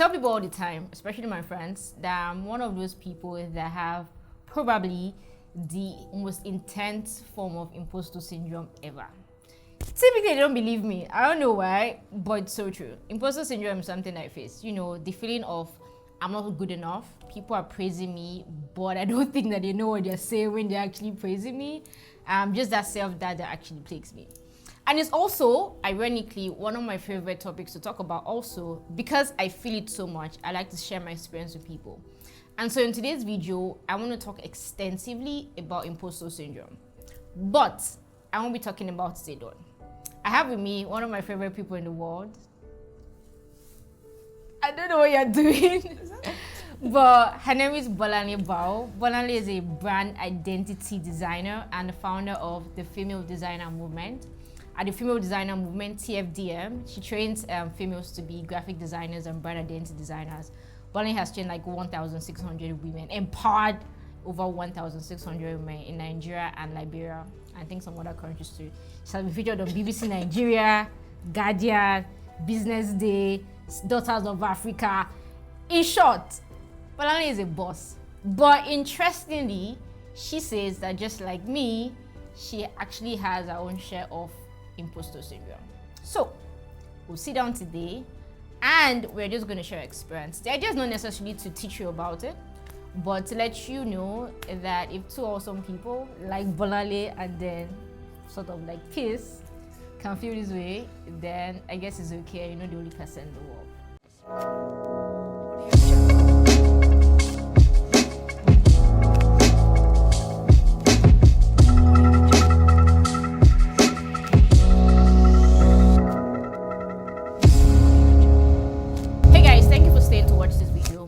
tell people all the time, especially my friends, that I'm one of those people that have probably the most intense form of imposter syndrome ever. Typically, they don't believe me. I don't know why, but it's so true. Imposter syndrome is something I face. You know, the feeling of I'm not good enough. People are praising me, but I don't think that they know what they're saying when they're actually praising me. Just that self-doubt that actually plagues me. And it's also, ironically, one of my favorite topics to talk about also, because I feel it so much, I like to share my experience with people. And so in today's video, I want to talk extensively about imposter syndrome. But I won't be talking about it alone. I have with me one of my favorite people in the world. I don't know what you're doing. But her name is Bolanle Bao. Bolanle is a brand identity designer and the founder of the Female Designer Movement. At the Female Designer Movement, TFDM, she trains females to be graphic designers and brand identity designers. Bolanle has trained like 1,600 women, empowered over 1,600 women in Nigeria and Liberia, and I think some other countries too. She has been featured on BBC Nigeria, Guardian, Business Day, Daughters of Africa. In short, Bolanle is a boss. But interestingly, she says that just like me, she actually has her own share of imposter syndrome. So, we'll sit down today and we're just going to share experience. The idea is not necessarily to teach you about it, but to let you know that if two awesome people like Bolanle and then sort of like Kiss can feel this way, then I guess it's okay. You're not the only person in the world.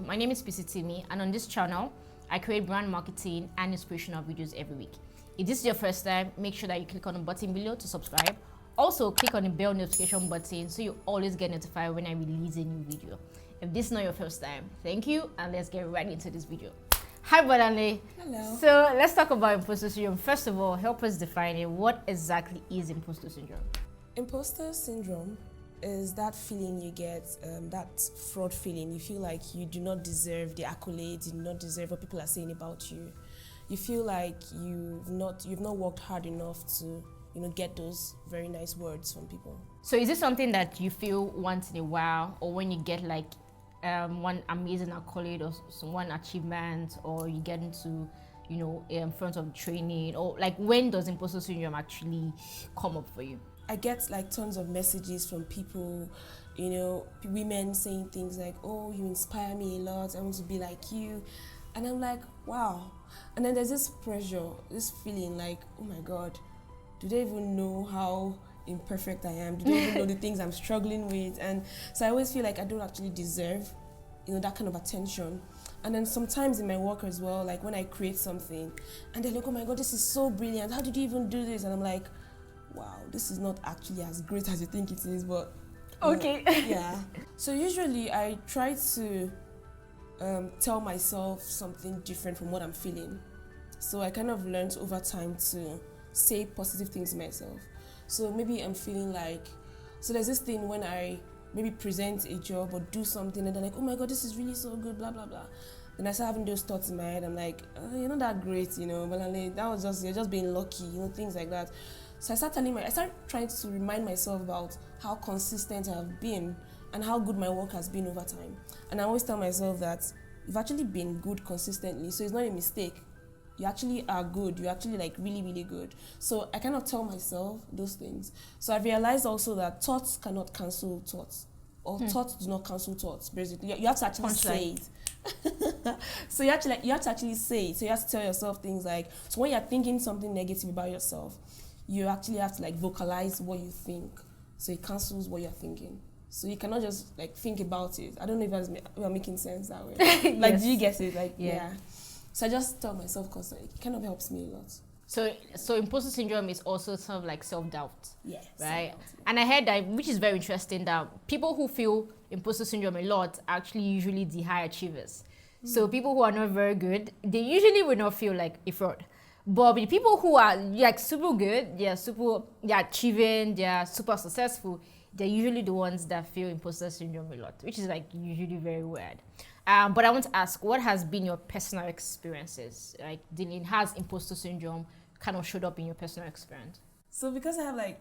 My name is Pisitimi, and on this channel, I create brand marketing and inspirational videos every week. If this is your first time, make sure that you click on the button below to subscribe. Also, click on the bell notification button so you always get notified when I release a new video. If this is not your first time, thank you, and let's get right into this video. Hi, Bolanle. Hello. So let's talk about imposter syndrome. First of all, help us define it. What exactly is imposter syndrome? Imposter syndrome is that feeling you get, that fraud feeling. You feel like you do not deserve the accolades, you do not deserve what people are saying about you. You feel like you've not worked hard enough to, get those very nice words from people. So is this something that you feel once in a while, or when you get like one amazing accolade or one achievement, or you get into, in front of training, or like when does imposter syndrome actually come up for you? I get like tons of messages from people, women saying things like, oh, you inspire me a lot, I want to be like you. And I'm like, wow. And then there's this pressure, this feeling like, oh my God, do they even know how imperfect I am? Do they even know the things I'm struggling with? And so I always feel like I don't actually deserve, that kind of attention. And then sometimes in my work as well, like when I create something and they're like, oh my God, this is so brilliant. How did you even do this? And I'm like, wow, this is not actually as great as you think it is, but okay. Yeah. So usually I try to tell myself something different from what I'm feeling. So I kind of learned over time to say positive things to myself. So maybe I'm feeling like, so there's this thing when I maybe present a job or do something and they're like, oh my God, this is really so good, blah, blah, blah. Then I start having those thoughts in my head. I'm like, oh, you're not that great, but that was just, you're just being lucky, things like that. So I started trying to remind myself about how consistent I have been and how good my work has been over time. And I always tell myself that you've actually been good consistently, so it's not a mistake. You actually are good. You're actually like really, really good. So I kind of tell myself those things. So I realized also that thoughts cannot cancel thoughts, or thoughts do not cancel thoughts. Basically, you have to actually say it. So you have to actually say it. So you have to tell yourself things like, so when you're thinking something negative about yourself, you actually have to like vocalize what you think, so it cancels what you're thinking. So you cannot just like think about it. I don't know if I'm making sense that way. Like, Yes. do you get it? Like, Yeah. So I just tell myself constantly. It kind of helps me a lot. So imposter syndrome is also sort of like self-doubt. Yes. Right? And I heard that, which is very interesting, that people who feel imposter syndrome a lot are actually usually the high achievers. So people who are not very good, they usually will not feel like a fraud. But the people who are like super good, they're achieving, they're super successful, they're usually the ones that feel imposter syndrome a lot, which is like usually very weird. But I want to ask, what has been your personal experiences? Like, dealing has imposter syndrome kind of showed up in your personal experience? So because I have like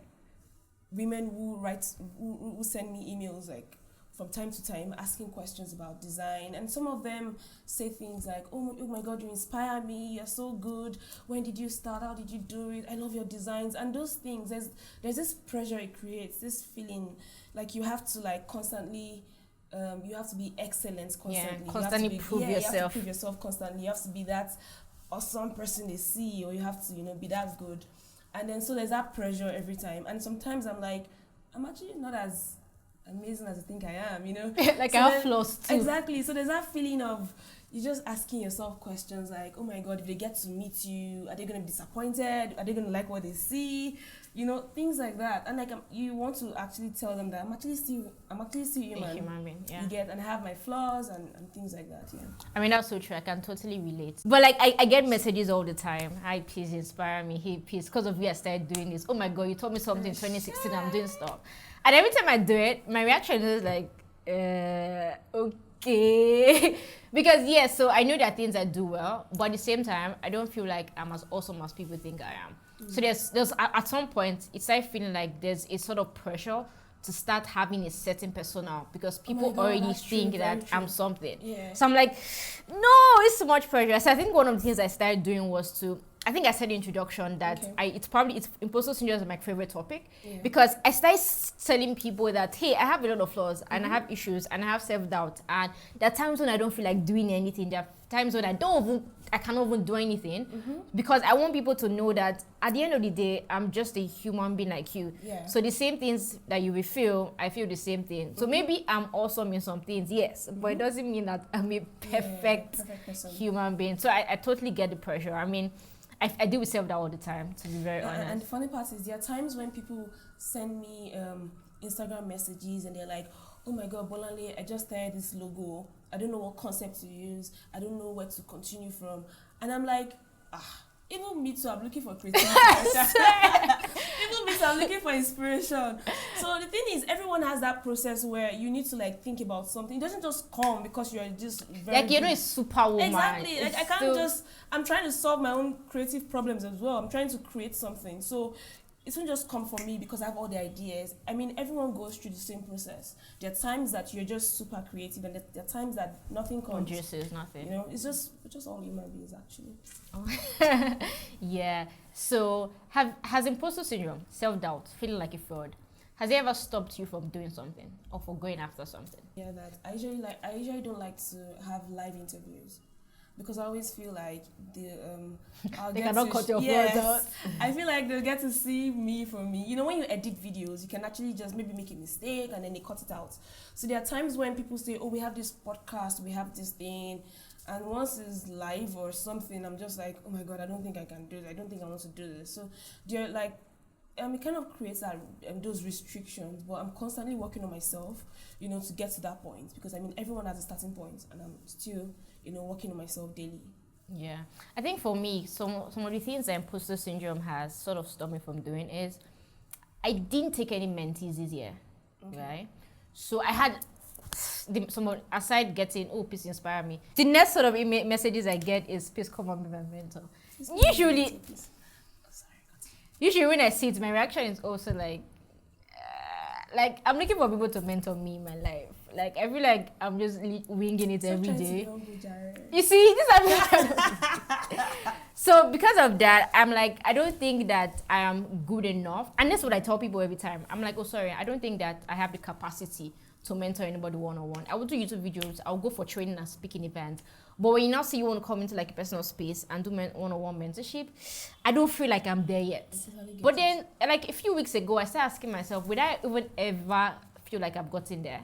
women who send me emails like from time to time asking questions about design, and some of them say things like, oh my god, you inspire me, you're so good, when did you start, how did you do it, I love your designs, and those things, there's this pressure it creates, this feeling like you have to like constantly you have to be excellent constantly. Constantly prove yourself. You have to prove yourself constantly. You have to be that awesome person they see, or you have to, be that good. And then so there's that pressure every time. And sometimes I'm like, I'm actually not as amazing as I think I am, Like so I have flaws too. Exactly. So there's that feeling of you're just asking yourself questions like, oh my god, if they get to meet you, are they going to be disappointed? Are they going to like what they see? Things like that. And like you want to actually tell them that I'm actually still human. A human being, yeah. You get, and I have my flaws and things like that. Yeah. I mean, that's so true. I can totally relate. But like, I get messages all the time. Hi, please inspire me. Hey, please, because of you, I started doing this. Oh my god, you told me something in 2016. I'm doing stuff. And every time I do it, my reaction is like, okay. Because yes, so I know there are things I do well, but at the same time, I don't feel like I'm as awesome as people think I am. So there's at some point, it started feeling like there's a sort of pressure to start having a certain persona, because people already think that I'm something. Yeah. So I'm like, no, it's too much pressure. So I think one of the things I started doing was I think I said in the introduction that it's imposter syndrome is my favorite topic, because I started telling people that, hey, I have a lot of flaws and I have issues and I have self-doubt, and there are times when I don't feel like doing anything. There are times when I cannot even do anything, because I want people to know that at the end of the day, I'm just a human being like you. Yeah. So the same things that you will feel, I feel the same thing. So maybe I'm awesome in some things, yes, but it doesn't mean that I'm a perfect human being. So I totally get the pressure. I mean, I deal with self-doubt all the time, to be very honest. And the funny part is there are times when people send me Instagram messages and they're like, oh my god, Bolanle, I just started this logo. I don't know what concept to use. I don't know where to continue from. And I'm like, even me too, I'm looking for creativity. Even me too, I'm looking for inspiration. So the thing is, everyone has that process where you need to like think about something. It doesn't just come because you're just very like, a superwoman. Exactly. Like I can't I'm trying to solve my own creative problems as well. I'm trying to create something. So it won't just come from me because I have all the ideas. I mean, everyone goes through the same process. There are times that you're just super creative, and there are times that nothing comes. Produces nothing. We're just all human beings, actually. Oh. Yeah. So, has imposter syndrome, self-doubt, feeling like a fraud, has it ever stopped you from doing something or for going after something? Yeah, that I usually don't like to have live interviews, because I always feel like they cannot cut your words out. I feel like they'll get to see me for me. When you edit videos, you can actually just maybe make a mistake and then they cut it out. So there are times when people say, oh, we have this podcast, we have this thing, and once it's live or something, I'm just like, oh my god, I don't think I can do this. I don't think I want to do this. So they're like, it kind of creates that those restrictions, but I'm constantly working on myself, to get to that point, because I mean, everyone has a starting point, and I'm still working on myself daily. Yeah. I think for me, some of the things that imposter syndrome has sort of stopped me from doing is I didn't take any mentees this year, right? So I had aside getting, oh, please inspire me. The next sort of messages I get is, please come and be my mentor. Usually when I see it, my reaction is also like I'm looking for people to mentor me in my life. Like, I feel like I'm just winging it every day. You see, so because of that, I'm like, I don't think that I am good enough. And that's what I tell people every time. I'm like, oh, sorry, I don't think that I have the capacity to mentor anybody one-on-one. I will do YouTube videos. I'll go for training and speaking events. But when you now say you want to come into like a personal space and do one-on-one mentorship, I don't feel like I'm there yet. But then, like a few weeks ago, I started asking myself, would I even ever feel like I've gotten there?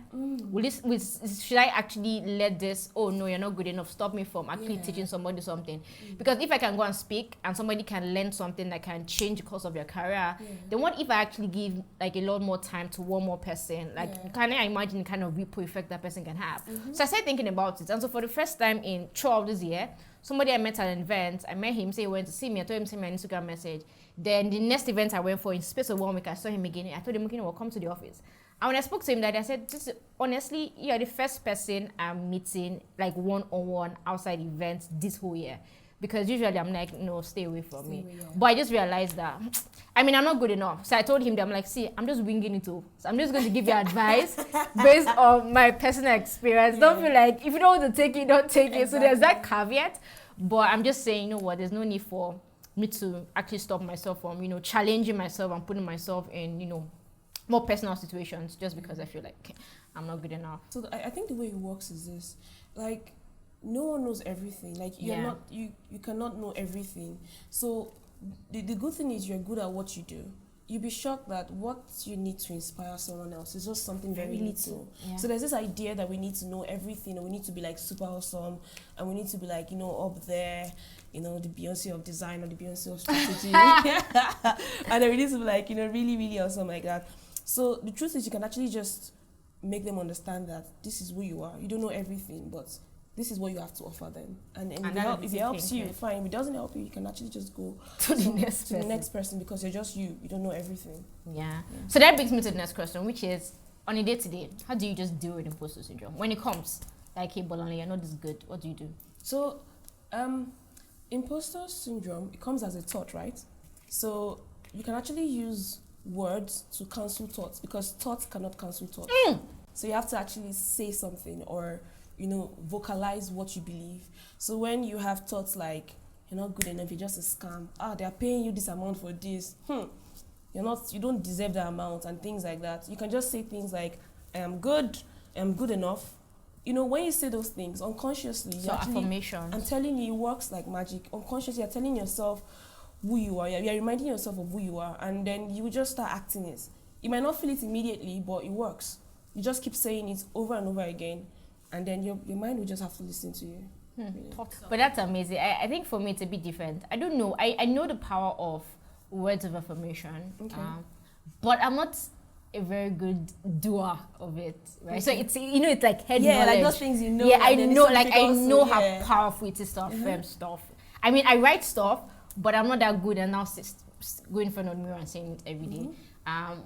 Should I actually let this, oh no, you're not good enough, stop me from actually teaching somebody something? Because if I can go and speak and somebody can learn something that can change the course of your career, then what if I actually give like a lot more time to one more person? Like, can I imagine the kind of ripple effect that person can have? So I started thinking about it. And so for the first time in throughout this year, somebody I met at an event, I met him, say he went to see me, I told him to send me an Instagram message. Then the next event I went for, in space of 1 week, I saw him again. I told him, okay, well, come to the office. And when I spoke to him that, I said, just honestly, you're the first person I'm meeting like one-on-one outside events this whole year. Because usually I'm like, no, stay away from me. Yeah. But I just realized that, I mean, I'm not good enough. So I told him that I'm like, see, I'm just winging it all. So I'm just going to give you advice based on my personal experience. Yeah. Don't feel like, if you don't want to take it, don't take it. So there's that Exactly. caveat. But I'm just saying, you know what, there's no need for me to actually stop myself from, you know, challenging myself and putting myself in, you know, more personal situations just because I feel like I'm not good enough. So I think the way it works is this, like, no one knows everything. Like you're Yeah. not, you cannot know everything. So the good thing is you're good at what you do. You'll be shocked that what you need to inspire someone else is just something very little. Yeah. So there's this idea that we need to know everything, and we need to be like super awesome, and we need to be like, you know, up there, you know, the Beyonce of design or the Beyonce of strategy. And then we need to be like, you know, really, really awesome like that. So the truth is you can actually just make them understand that this is who you are. You don't know everything, but this is what you have to offer them. And if it helps you, fine. If it doesn't help you, you can actually just go to the the next person because you're just you. You don't know everything. Yeah. So that brings me to the next question, which is, on a day-to-day, how do you just deal with imposter syndrome? When it comes, like, hey, Bolanle, you're not this good. What do you do? So, imposter syndrome, it comes as a thought, right? So you can actually use words to cancel thoughts because thoughts cannot cancel thoughts. So you have to actually say something or, you know, vocalize what you believe. So when you have thoughts like, you're not good enough, you're just a scam. They're paying you this amount for this. You don't deserve that amount and things like that. You can just say things like, I am good enough. You know, when you say those things unconsciously, So affirmations. I'm telling you, it works like magic. Unconsciously, you're telling yourself who you are. You're reminding yourself of who you are, and then you will just start acting it. You might not feel it immediately, but it works. You just keep saying it over and over again, and then your mind will just have to listen to you. But that's amazing. I think for me it's a bit different. I don't know. I know the power of words of affirmation, Okay. but I'm not a very good doer of it, right? So it's, you know, it's like head Yeah, knowledge. like those things you know. Yeah, I and then know, it's like I something know also, how yeah. powerful it is to affirm stuff. I mean, I write stuff, but I'm not that good and now go in front of the mirror and saying it every day.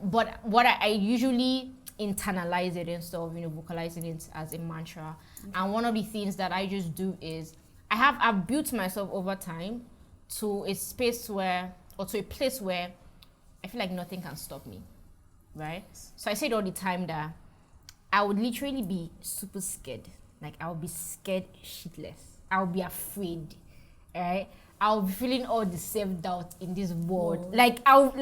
But what I usually internalize it instead of, you know, vocalizing it as a mantra. And one of the things that I just do is I've built myself over time to a space where, or to a place where I feel like nothing can stop me, right? So I say it all the time that I would literally be super scared. Like I would be scared shitless. I would be afraid, right? I would be feeling all the self-doubt in this world. Whoa. Like I would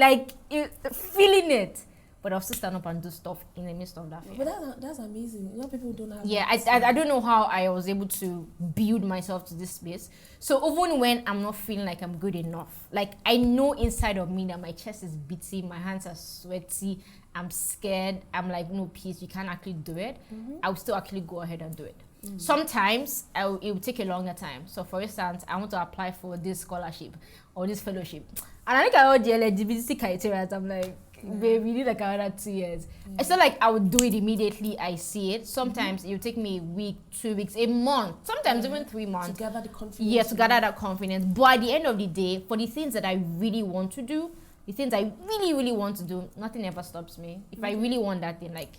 feeling it. But I'll still stand up and do stuff in the midst of that fear. But that's amazing. A lot of people don't have Yeah, that. I don't know how I was able to build myself to this space. So even when I'm not feeling like I'm good enough, like I know inside of me that my chest is beating, my hands are sweaty, I'm scared, I'm like, no, peace, you can't actually do it. I will still actually go ahead and do it. Sometimes it will take a longer time. So for instance, I want to apply for this scholarship or this fellowship. And I look at all the eligibility criteria, I'm like, babe, you need like another 2 years. It's not like I would do it immediately I see it. Sometimes it will take me a week, 2 weeks, a month, sometimes even 3 months. To gather the confidence. Yeah, to gather that confidence. But at the end of the day, for the things that I really want to do, the things I really, really want to do, nothing ever stops me. If I really want that thing, like...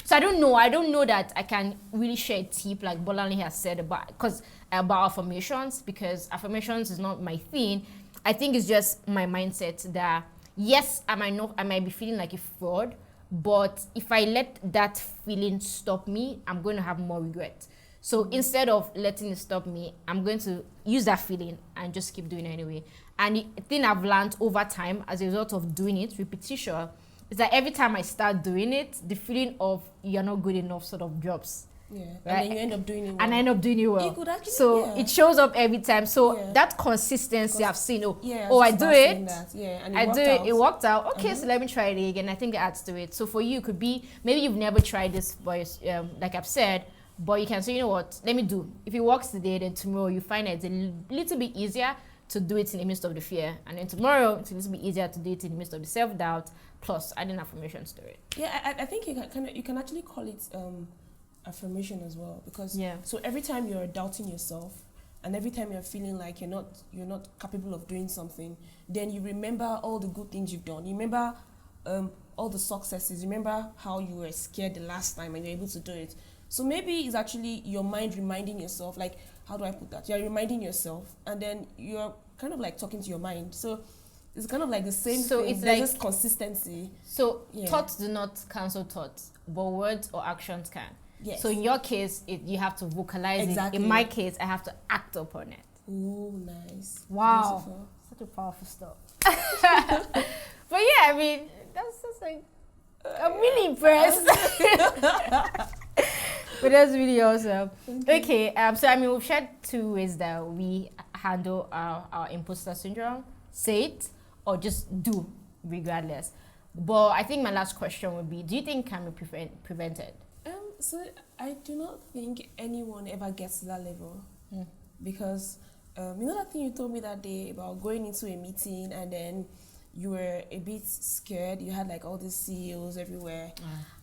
So I don't know that I can really share a tip like Bolanle has said about affirmations, because affirmations is not my thing. I think it's just my mindset that yes, I might be feeling like a fraud, but if I let that feeling stop me, I'm going to have more regret. So instead of letting it stop me, I'm going to use that feeling and just keep doing it anyway. And the thing I've learned over time as a result of doing it, repetition, is that every time I start doing it, the feeling of you're not good enough sort of drops. Yeah, Right? and then you end up doing it well. And I end up doing it well. You could actually, so yeah. it shows up every time. So Yeah. that consistency I've seen, I I was do just about saying it. that. Yeah, and I worked do it. out. It worked out. Okay, so let me try it again. I think it adds to it. So for you, it could be maybe you've never tried this, but like I've said, but you can say, you know what? Let me do. If it works today, then tomorrow you find it's a little bit easier to do it in the midst of the fear, and then tomorrow it's a little bit easier to do it in the midst of the self-doubt. Plus adding affirmations to it. Yeah, I think you can actually call it affirmation as well, because so every time you're doubting yourself and every time you're feeling like you're not capable of doing something, then you remember all the good things you've done. You remember all the successes. Remember how you were scared the last time and you're able to do it. So maybe it's actually your mind reminding yourself, like, how do I put that? You're reminding yourself, and then you're kind of like talking to your mind. So it's kind of like the same So thing. it's There's like just consistency. So Yeah. thoughts do not cancel thoughts, but words or actions can. Yes. So in your case, you have to vocalize Exactly. it. In my case, I have to act upon it. Ooh, nice. Wow. Beautiful. Such a powerful stuff. But yeah, I mean, that's just like, I'm really impressed. But that's really awesome. Okay, so I mean, we've shared 2 ways that we handle our imposter syndrome. Say it or just do, regardless. But I think my last question would be, do you think it can be prevented? So I do not think anyone ever gets to that level. Because you know that thing you told me that day about going into a meeting and then you were a bit scared, you had like all these CEOs everywhere,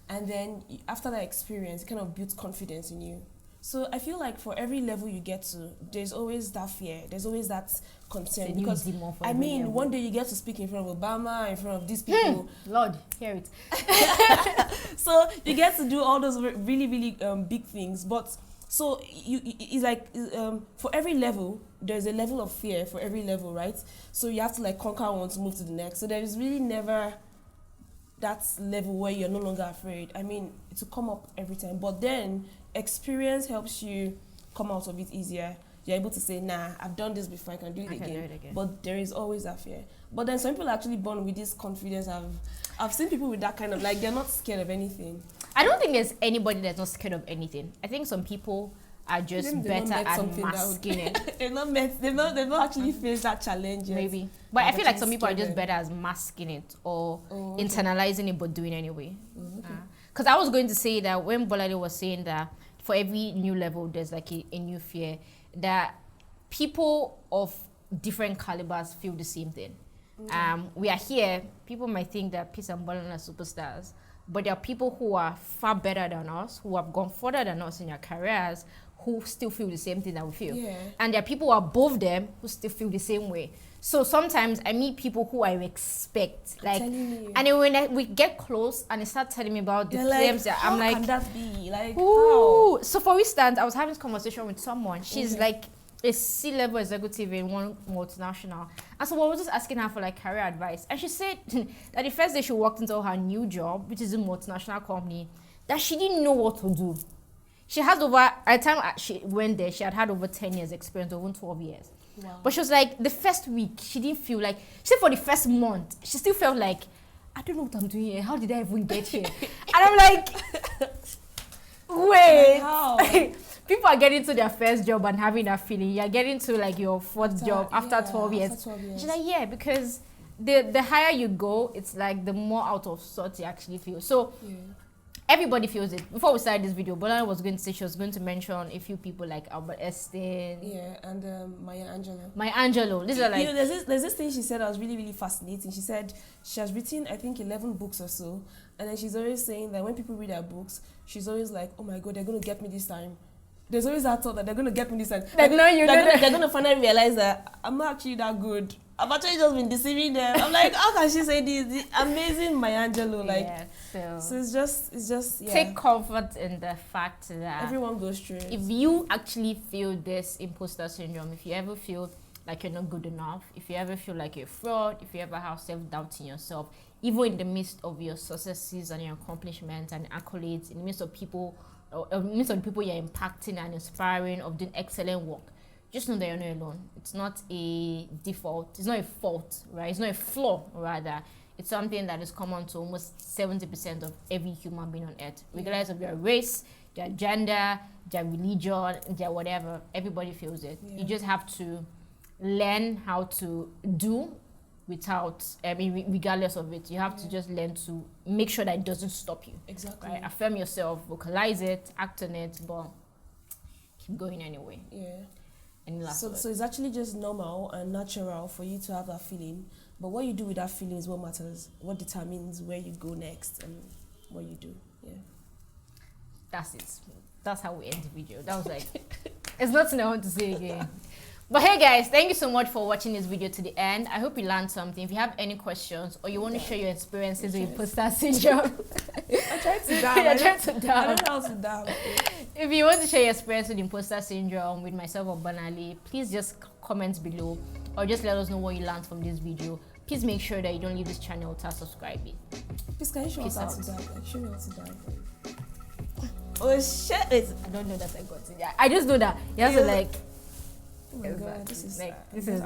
and then after that experience it kind of built confidence in you. So I feel like for every level you get to, there's always that fear, there's always that concern, It's a new because demon for I every mean level. one day you get to speak in front of Obama, in front of these people. Lord, hear it. So you get to do all those really big things, but so it's like for every level there's a level of fear for every level, right? So you have to like conquer one to move to the next. So there is really never that level where you're no longer afraid. I mean, it will come up every time, but then experience helps you come out of it easier. You're able to say, nah, I've done this before, I can do it again. But there is always that fear. But then some people are actually born with this confidence. I've seen people with that kind of, like, they're not scared of anything. I don't think there's anybody that's not scared of anything. I think some people are just better at masking it. they've not actually faced that challenge yet. Maybe. But I feel like some people are scared just them. better at masking it or okay. internalizing it but doing anyway. Okay. Because I was going to say that when Bolade was saying that for every new level there's like a new fear, that people of different calibers feel the same thing. We are here, people might think that Peace and Bolade are superstars, but there are people who are far better than us, who have gone further than us in their careers, who still feel the same thing that we feel. Yeah. And there are people above them who still feel the same way. So sometimes I meet people who I respect, like, telling you. and then when we get close and they start telling me about the They're claims, like, I'm how like, can that be? Like, ooh. how? So for instance, I was having this conversation with someone. She's Okay. like a C-level executive in one multinational. And so I was just asking her for like career advice. And she said that the first day she walked into her new job, which is a multinational company, that she didn't know what to do. She has over, at the time she went there, she had over 10 years experience, over 12 years. Wow. But she was like, the first week, she didn't feel like, she said for the first month, she still felt like, I don't know what I'm doing here. How did I even get here? And I'm like, wait. How? People are getting to their first job and having that feeling. You're getting to like your fourth job after 12 years. After 12 years. She's like, yeah, because the higher you go, it's like the more out of sorts you actually feel. So Yeah. everybody feels it. Before we started this video, Bola was going to say she was going to mention a few people like Albert Einstein, Yeah, and Maya Angelou. Maya Angelou. These are like, You know, there's this thing she said that was really fascinating. She said she has written, I think, 11 books or so, and then she's always saying that when people read her books, she's always like, oh my God, they're going to get me this time. There's always that thought that they're going to get me this time. Like, no, you know that. They're going to finally realize that I'm not actually that good. I've actually just been deceiving them. I'm like, how can she say this? The amazing Maya Angelou. Like, yeah, so it's just, yeah. take comfort in the fact that Everyone goes through it. if you actually feel this imposter syndrome, if you ever feel like you're not good enough, if you ever feel like you're a fraud, if you ever have self-doubt in yourself, even in the midst of your successes and your accomplishments and accolades, in the midst of people, or in the midst of the people you're impacting and inspiring, of doing excellent work, just know that you're not alone. It's not a default. It's not a fault, right? It's not a flaw, rather. It's something that is common to almost 70% of every human being on earth, regardless of their race, their gender, their religion, their whatever. Everybody feels it. Yeah. You just have to learn how to do without, regardless of it. You have to just learn to make sure that it doesn't stop you. Exactly. Right? Affirm yourself, vocalize it, act on it, but keep going anyway. Yeah. Any last So, word? so it's actually just normal and natural for you to have that feeling. But what you do with that feeling is what matters. What determines where you go next and what you do. Yeah. That's it. That's how we end the video. That was like, it's nothing I want to say again. But hey guys, thank you so much for watching this video to the end. I hope you learned something. If you have any questions or you want to share your experiences with imposter syndrome, I tried to down. I tried to down. I don't know how to down. If you want to share your experience with imposter syndrome with myself or Banali, please just comment below or just let us know what you learned from this video. Please make sure that you don't leave this channel without subscribing. Please, can you show us Peace how out. to down? Like, show me how to down. Oh shit! I don't know that I got it. I just know that you have to like. Oh my god, this is like sad. this is